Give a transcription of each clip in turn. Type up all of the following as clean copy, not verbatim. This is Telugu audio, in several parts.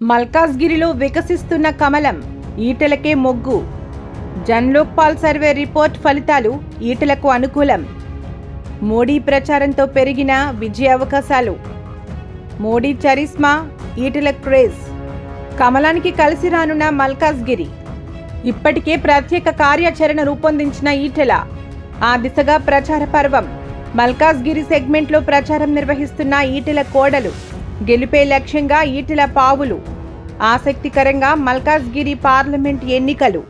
మల్కాజ్గిరిలో వికసిస్తున్న కమలం, ఈటెలకే మొగ్గు. జన్లోక్పాల్ సర్వే రిపోర్ట్ ఫలితాలు ఈటెలకు అనుకూలం. మోడీ ప్రచారంతో పెరిగిన విజయ అవకాశాలు. Modi charisma, Etela craze. కమలానికి కలిసి రానున్న మల్కాజ్గిరి. ఇప్పటికే ప్రత్యేక కార్యాచరణ రూపొందించిన ఈటెల ఆ దిశగా ప్రచార పర్వం. మల్కాజ్గిరి సెగ్మెంట్లో ప్రచారం నిర్వహిస్తున్న ఈటెల కోడలు. గెలుపే లక్ష్యంగా ఈటెల పావులు. ఆసక్తికరంగా మల్కాజ్గిరి పార్లమెంట్ ఎన్నికలు.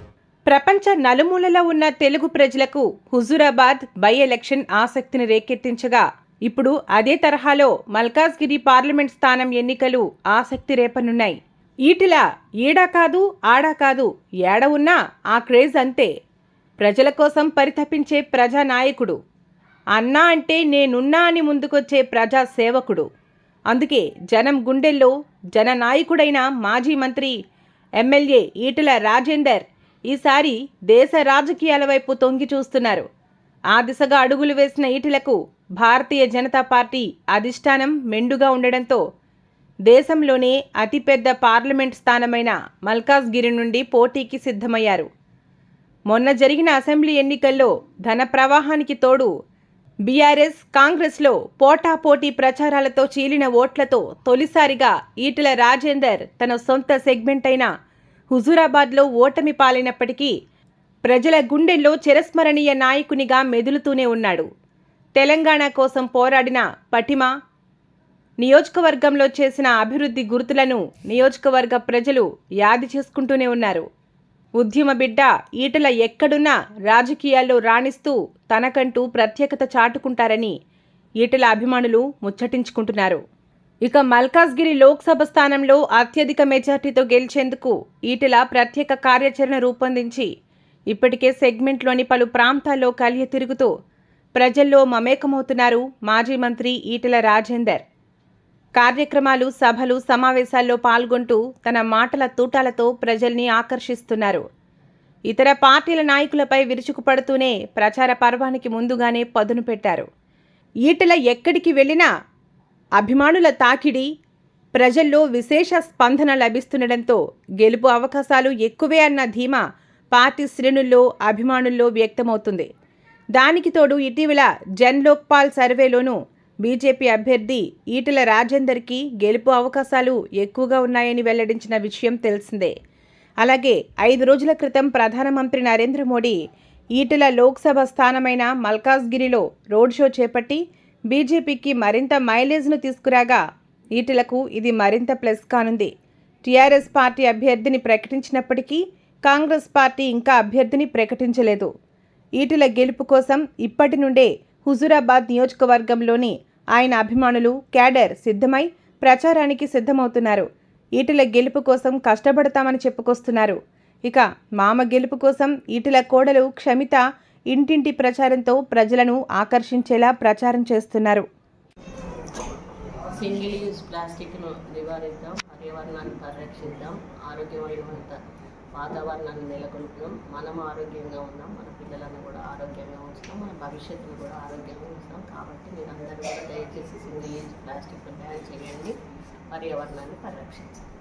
ప్రపంచ నలుమూలలో ఉన్న తెలుగు ప్రజలకు హుజూరాబాద్ బై ఎలక్షన్ ఆసక్తిని రేకెత్తించగా, ఇప్పుడు అదే తరహాలో మల్కాజ్గిరి పార్లమెంట్ స్థానం ఎన్నికలు ఆసక్తి రేపనున్నాయి. ఈటెల ఈడా కాదు ఆడా కాదు, ఏడ ఉన్నా ఆ క్రేజ్ అంతే. ప్రజల కోసం పరితపించే ప్రజానాయకుడు. అన్నా అంటే నేనున్నా అని ముందుకొచ్చే ప్రజా సేవకుడు. అందుకే జనం గుండెల్లో జననాయకుడైన మాజీ మంత్రి, ఎమ్మెల్యే ఈటెల రాజేందర్ ఈసారి దేశ రాజకీయాల వైపు తొంగి చూస్తున్నారు. ఆ దిశగా అడుగులు వేసిన ఈటెలకు భారతీయ జనతా పార్టీ అధిష్టానం మెండుగా ఉండడంతో దేశంలోనే అతిపెద్ద పార్లమెంట్ స్థానమైన మల్కాజ్గిరి నుండి పోటీకి సిద్ధమయ్యారు. మొన్న జరిగిన అసెంబ్లీ ఎన్నికల్లో ధన ప్రవాహానికి తోడు బీఆర్ఎస్, కాంగ్రెస్లో పోటాపోటీ ప్రచారాలతో చీలిన ఓట్లతో తొలిసారిగా ఈటెల రాజేందర్ తన సొంత సెగ్మెంట్ అయిన హుజూరాబాద్లో ఓటమి పాలైనప్పటికీ ప్రజల గుండెల్లో చిరస్మరణీయ నాయకునిగా మెదులుతూనే ఉన్నాడు. తెలంగాణ కోసం పోరాడిన పటిమ, నియోజకవర్గంలో చేసిన అభివృద్ధి గుర్తులను నియోజకవర్గ ప్రజలు యాది చేసుకుంటూనే ఉన్నారు. ఉద్యమ బిడ్డ ఈటెల ఎక్కడున్నా రాజకీయాల్లో రాణిస్తూ తనకంటూ ప్రత్యేకత చాటుకుంటారని ఈటెల అభిమానులు ముచ్చటించుకుంటున్నారు. ఇక మల్కాజ్గిరి లోక్సభ స్థానంలో అత్యధిక మెజార్టీతో గెలిచేందుకు ఈటెల ప్రత్యేక కార్యాచరణ రూపొందించి ఇప్పటికే సెగ్మెంట్లోని పలు ప్రాంతాల్లో కలియ తిరుగుతూ ప్రజల్లో మమేకమవుతున్నారు మాజీ మంత్రి ఈటెల రాజేందర్. కార్యక్రమాలు, సభలు, సమావేశాల్లో పాల్గొంటూ తన మాటల తూటాలతో ప్రజల్ని ఆకర్షిస్తున్నారు. ఇతర పార్టీల నాయకులపై విరుచుకుపడుతూనే ప్రచార పర్వానికి ముందుగానే పదును పెట్టారు. ఈటెల ఎక్కడికి వెళ్ళినా అభిమానుల తాకిడి, ప్రజల్లో విశేష స్పందన లభిస్తుండటంతో గెలుపు అవకాశాలు ఎక్కువే అన్న ధీమా పార్టీ శ్రేణుల్లో, అభిమానుల్లో వ్యక్తమవుతుంది. దానికి తోడు ఇటీవల జన్లోక్పాల్ సర్వేలోనూ బీజేపీ అభ్యర్థి ఈటెల రాజేందర్కి గెలుపు అవకాశాలు ఎక్కువగా ఉన్నాయని వెల్లడించిన విషయం తెలిసిందే. అలాగే 5 రోజుల క్రితం ప్రధానమంత్రి నరేంద్ర మోడీ ఈటెల లోక్సభ స్థానమైన మల్కాజ్గిరిలో రోడ్ షో చేపట్టి బీజేపీకి మరింత మైలేజ్ను తీసుకురాగా ఈటెలకు ఇది మరింత ప్లస్ కానుంది. టీఆర్ఎస్ పార్టీ అభ్యర్థిని ప్రకటించినప్పటికీ కాంగ్రెస్ పార్టీ ఇంకా అభ్యర్థిని ప్రకటించలేదు. ఈటెల గెలుపు కోసం ఇప్పటి నుండే హుజూరాబాద్ నియోజకవర్గంలోని ఆయన అభిమానులు, క్యాడర్ సిద్ధమై ప్రచారానికి సిద్ధమవుతున్నారు. ఈటెల గెలుపు కోసం కష్టపడతామని చెప్పుకొస్తున్నారు. ఇక మామ గెలుపు కోసం ఈటెల కోడలు క్షమిత ఇంటింటి ప్రచారంతో ప్రజలను ఆకర్షించేలా ప్రచారం చేస్తున్నారు. సింగిల్ యూజ్ ప్లాస్టిక్ను నివారిద్దాం, పర్యావరణాన్ని పరిరక్షిద్దాం, ఆరోగ్యమైన వాతావరణాన్ని నెలకొల్పుదాం. మనం ఆరోగ్యంగా ఉన్నాం, మన పిల్లలను కూడా ఆరోగ్యంగా ఉంచుతాం, మన భవిష్యత్తును కూడా ఆరోగ్యంగా ఉంచుతాం. కాబట్టి మీరందరూ కూడా దయచేసి సింగిల్ యూజ్ ప్లాస్టిక్ బ్యాన్ చేయండి, పర్యావరణాన్ని పరిరక్షించండి.